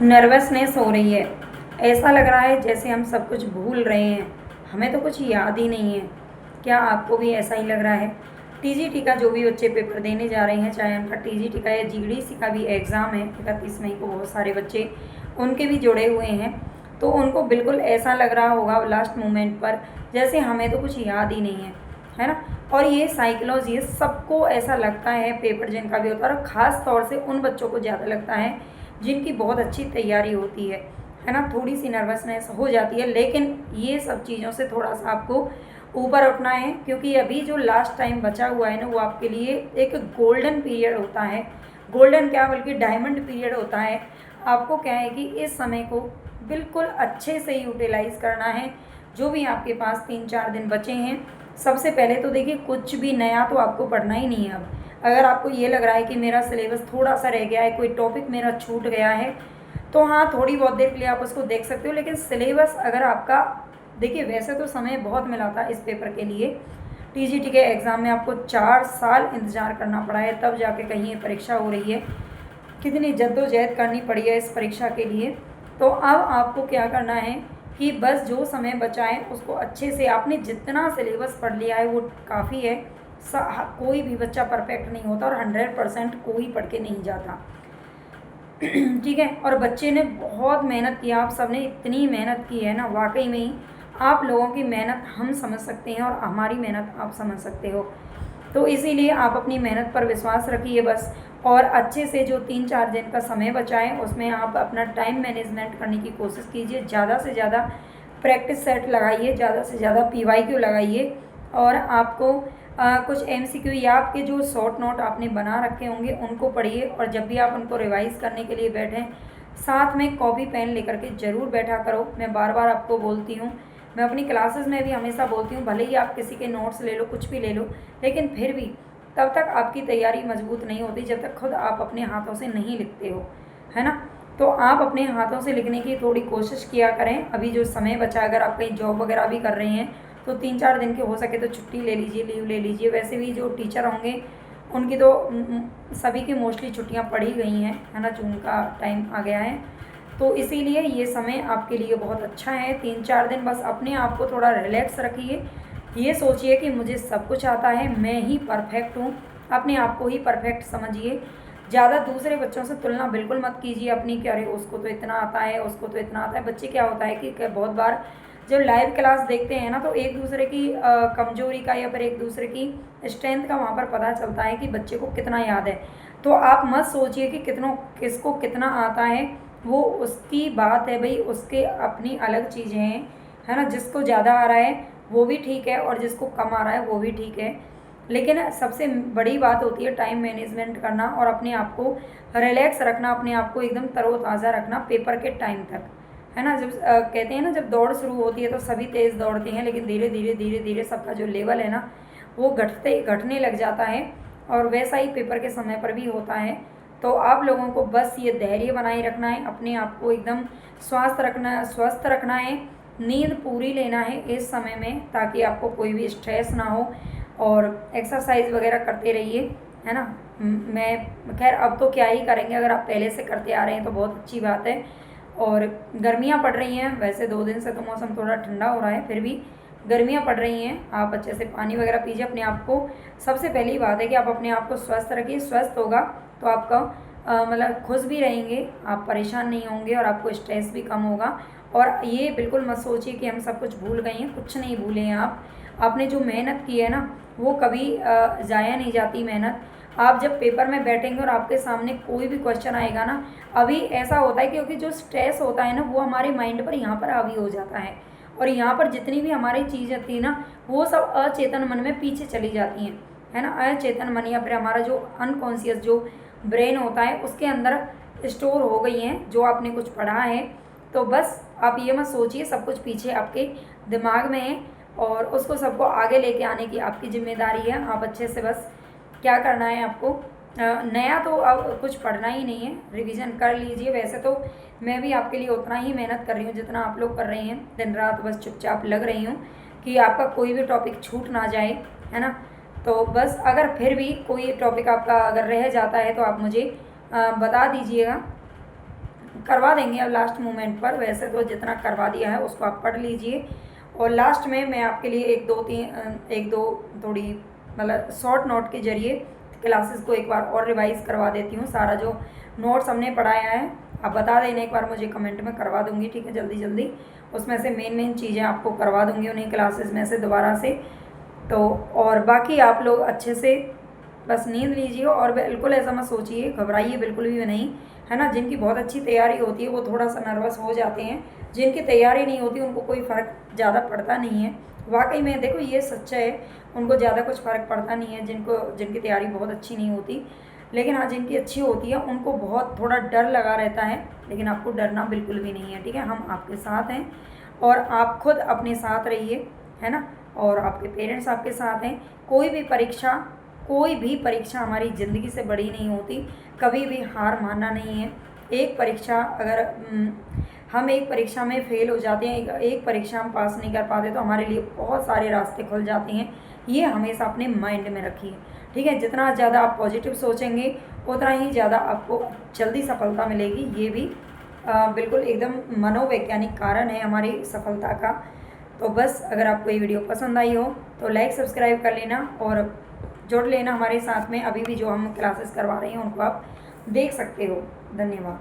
Nervousness हो रही है। ऐसा लग रहा है जैसे हम सब कुछ भूल रहे हैं, हमें तो कुछ याद ही नहीं है। क्या आपको भी ऐसा ही लग रहा है? टीजीटी का जो भी बच्चे पेपर देने जा रहे हैं, चाहे उनका टीजीटी का या जीडीसी का भी एग्ज़ाम है 31 मई को, बहुत सारे बच्चे उनके भी जुड़े हुए हैं, तो उनको बिल्कुल ऐसा लग रहा होगा लास्ट मोमेंट पर जैसे हमें तो कुछ याद ही नहीं है ना। और ये साइकोलॉजी सबको ऐसा लगता है पेपर जिनका भी होता है, और ख़ास तौर से उन बच्चों को ज़्यादा लगता है जिनकी बहुत अच्छी तैयारी होती है ना। थोड़ी सी नर्वसनेस हो जाती है, लेकिन ये सब चीज़ों से थोड़ा सा आपको ऊपर उठना है, क्योंकि अभी जो लास्ट टाइम बचा हुआ है ना, वो आपके लिए एक गोल्डन पीरियड होता है। गोल्डन क्या, बल्कि डायमंड पीरियड होता है। आपको क्या है कि इस समय को बिल्कुल अच्छे से यूटिलाइज़ करना है। जो भी आपके पास 3-4 दिन बचे हैं, सबसे पहले तो देखिए कुछ भी नया तो आपको पढ़ना ही नहीं है। अब अगर आपको ये लग रहा है कि मेरा सिलेबस थोड़ा सा रह गया है, कोई टॉपिक मेरा छूट गया है, तो हाँ, थोड़ी बहुत देर के लिए आप उसको देख सकते हो, लेकिन सिलेबस अगर आपका, देखिए वैसे तो समय बहुत मिला था इस पेपर के लिए। टीजीटी के एग्ज़ाम में आपको 4 साल इंतज़ार करना पड़ा है, तब जाके कहीं ये परीक्षा हो रही है। कितनी जद्दोजहद करनी पड़ी है इस परीक्षा के लिए। तो अब आपको क्या करना है कि बस जो समय बचा है उसको अच्छे से, आपने जितना सिलेबस पढ़ लिया है वो काफ़ी है। कोई भी बच्चा परफेक्ट नहीं होता, और 100% कोई पढ़ के नहीं जाता। ठीक है, और बच्चे ने बहुत मेहनत की, आप सब ने इतनी मेहनत की है ना, वाकई में ही आप लोगों की मेहनत हम समझ सकते हैं, और हमारी मेहनत आप समझ सकते हो। तो इसीलिए आप अपनी मेहनत पर विश्वास रखिए बस, और अच्छे से जो 3-4 दिन का समय बचा है उसमें आप अपना टाइम मैनेजमेंट करने की कोशिश कीजिए। ज़्यादा से ज़्यादा प्रैक्टिस सेट लगाइए, ज़्यादा से ज़्यादा पीवाईक्यू लगाइए, और आपको कुछ एमसीक्यू या आपके जो शॉर्ट नोट आपने बना रखे होंगे उनको पढ़िए, और जब भी आप उनको रिवाइज़ करने के लिए बैठें, साथ में कॉपी पेन लेकर के ज़रूर बैठा करो। मैं बार बार आपको बोलती हूँ, मैं अपनी क्लासेस में भी हमेशा बोलती हूँ, भले ही आप किसी के नोट्स ले लो, कुछ भी ले लो, लेकिन फिर भी तब तक आपकी तैयारी मजबूत नहीं होती जब तक खुद आप अपने हाथों से नहीं लिखते हो, है ना। तो आप अपने हाथों से लिखने की थोड़ी कोशिश किया करें। अभी जो समय बचा, अगर आप कहीं जॉब वगैरह भी कर रहे हैं, तो 3-4 दिन की हो सके तो छुट्टी ले लीजिए, लीव ले लीजिए। वैसे भी जो टीचर होंगे उनकी तो सभी की मोस्टली छुट्टियां पड़ी गई हैं, है ना, जून का टाइम आ गया है, तो इसीलिए ये समय आपके लिए बहुत अच्छा है। 3-4 दिन बस अपने आप को थोड़ा रिलैक्स रखिए। ये सोचिए कि मुझे सब कुछ आता है, मैं ही परफेक्ट हूँ। अपने आप को ही परफेक्ट समझिए। ज़्यादा दूसरे बच्चों से तुलना बिल्कुल मत कीजिए अपनी, कि अरे उसको तो इतना आता है, उसको तो इतना आता है। बच्चे क्या होता है कि बहुत बार जब लाइव क्लास देखते हैं ना, तो एक दूसरे की कमजोरी का या फिर एक दूसरे की स्ट्रेंथ का वहाँ पर पता चलता है कि बच्चे को कितना याद है। तो आप मत सोचिए कि किसको कितना आता है, वो उसकी बात है भाई, उसके अपनी अलग चीज़ें हैं, है ना। जिसको ज़्यादा आ रहा है वो भी ठीक है, और जिसको कम आ रहा है वो भी ठीक है, लेकिन सबसे बड़ी बात होती है टाइम मैनेजमेंट करना, और अपने आप को रिलैक्स रखना, अपने आप को एकदम तरोताज़ा रखना पेपर के टाइम तक, है ना। जब कहते हैं ना, जब दौड़ शुरू होती है तो सभी तेज़ दौड़ते हैं, लेकिन धीरे धीरे धीरे धीरे सबका जो लेवल है ना, वो घटने लग जाता है, और वैसा ही पेपर के समय पर भी होता है। तो आप लोगों को बस ये धैर्य बनाए रखना है, अपने आप को एकदम स्वस्थ रखना है, नींद पूरी लेना है इस समय में, ताकि आपको कोई भी स्ट्रेस ना हो, और एक्सरसाइज वगैरह करते रहिए, है ना। मैं खैर अब तो क्या ही करेंगे, अगर आप पहले से करते आ रहे हैं तो बहुत अच्छी बात है। और गर्मियाँ पड़ रही हैं, वैसे 2 दिन से तो मौसम थोड़ा ठंडा हो रहा है, फिर भी गर्मियाँ पड़ रही हैं, आप अच्छे से पानी वगैरह पीजिए। अपने आप को, सबसे पहली बात है कि आप अपने आप को स्वस्थ रखिए। स्वस्थ होगा तो आपका मतलब खुश भी रहेंगे, आप परेशान नहीं होंगे, और आपको स्ट्रेस भी कम होगा। और ये बिल्कुल मत सोचिए कि हम सब कुछ भूल गए हैं, कुछ नहीं भूले हैं आप। आपने जो मेहनत की है ना, वो कभी ज़ाया नहीं जाती मेहनत। आप जब पेपर में बैठेंगे और आपके सामने कोई भी क्वेश्चन आएगा ना, अभी ऐसा होता है क्योंकि जो स्ट्रेस होता है ना, वो हमारे माइंड पर यहाँ पर हावी हो जाता है, और यहाँ पर जितनी भी हमारी चीज़ें थी ना, वो सब अचेतन मन में पीछे चली जाती हैं, है ना। अचेतन मन या फिर हमारा जो अनकॉन्शियस जो ब्रेन होता है, उसके अंदर स्टोर हो गई हैं जो आपने कुछ पढ़ा है। तो बस आप ये मत सोचिए सब कुछ पीछे आपके दिमाग में है, और उसको सबको आगे लेके आने की आपकी जिम्मेदारी है। आप अच्छे से बस क्या करना है आपको, नया तो अब कुछ पढ़ना ही नहीं है, रिवीजन कर लीजिए। वैसे तो मैं भी आपके लिए उतना ही मेहनत कर रही हूँ जितना आप लोग कर रहे हैं, दिन रात बस चुपचाप लग रही हूँ कि आपका कोई भी टॉपिक छूट ना जाए, है ना। तो बस अगर फिर भी कोई टॉपिक आपका अगर रह जाता है तो आप मुझे बता दीजिएगा, करवा देंगे अब लास्ट मोमेंट पर। वैसे तो जितना करवा दिया है उसको आप पढ़ लीजिए, और लास्ट में मैं आपके लिए एक दो थोड़ी मतलब शॉर्ट नोट के ज़रिए क्लासेस को एक बार और रिवाइज़ करवा देती हूँ। सारा जो नोट्स हमने पढ़ाया है आप बता देना एक बार मुझे कमेंट में, करवा दूँगी, ठीक है, जल्दी जल्दी उसमें से मेन चीज़ें आपको करवा दूँगी उन्हीं क्लासेस में से दोबारा से। तो और बाकी आप लोग अच्छे से बस नींद लीजिए, और बिल्कुल ऐसा मत सोचिए, घबराइए बिल्कुल भी नहीं, है ना। जिनकी बहुत अच्छी तैयारी होती है वो थोड़ा सा नर्वस हो जाते हैं, जिनकी तैयारी नहीं होती उनको कोई फ़र्क ज़्यादा पड़ता नहीं है। वाकई में देखो ये सच्चा है, उनको ज़्यादा कुछ फ़र्क पड़ता नहीं है जिनकी तैयारी बहुत अच्छी नहीं होती। लेकिन हाँ, जिनकी अच्छी होती है उनको बहुत थोड़ा डर लगा रहता है, लेकिन आपको डरना बिल्कुल भी नहीं है, ठीक है। हम आपके साथ हैं, और आप खुद अपने साथ रहिए, है ना, और आपके पेरेंट्स आपके साथ हैं। कोई भी परीक्षा हमारी ज़िंदगी से बड़ी नहीं होती, कभी भी हार मानना नहीं है। एक परीक्षा अगर हम एक परीक्षा में फ़ेल हो जाते हैं, एक परीक्षा हम पास नहीं कर पाते, तो हमारे लिए बहुत सारे रास्ते खुल जाते हैं। ये हमेशा अपने माइंड में रखिए, ठीक है। जितना ज़्यादा आप पॉजिटिव सोचेंगे उतना ही ज़्यादा आपको जल्दी सफलता मिलेगी। ये भी बिल्कुल एकदम मनोवैज्ञानिक कारण है हमारी सफलता का। तो बस अगर आपको ये वीडियो पसंद आई हो तो लाइक सब्सक्राइब कर लेना, और जुड़ लेना हमारे साथ में। अभी भी जो हम क्लासेस करवा रहे हैं उनको आप देख सकते हो। धन्यवाद।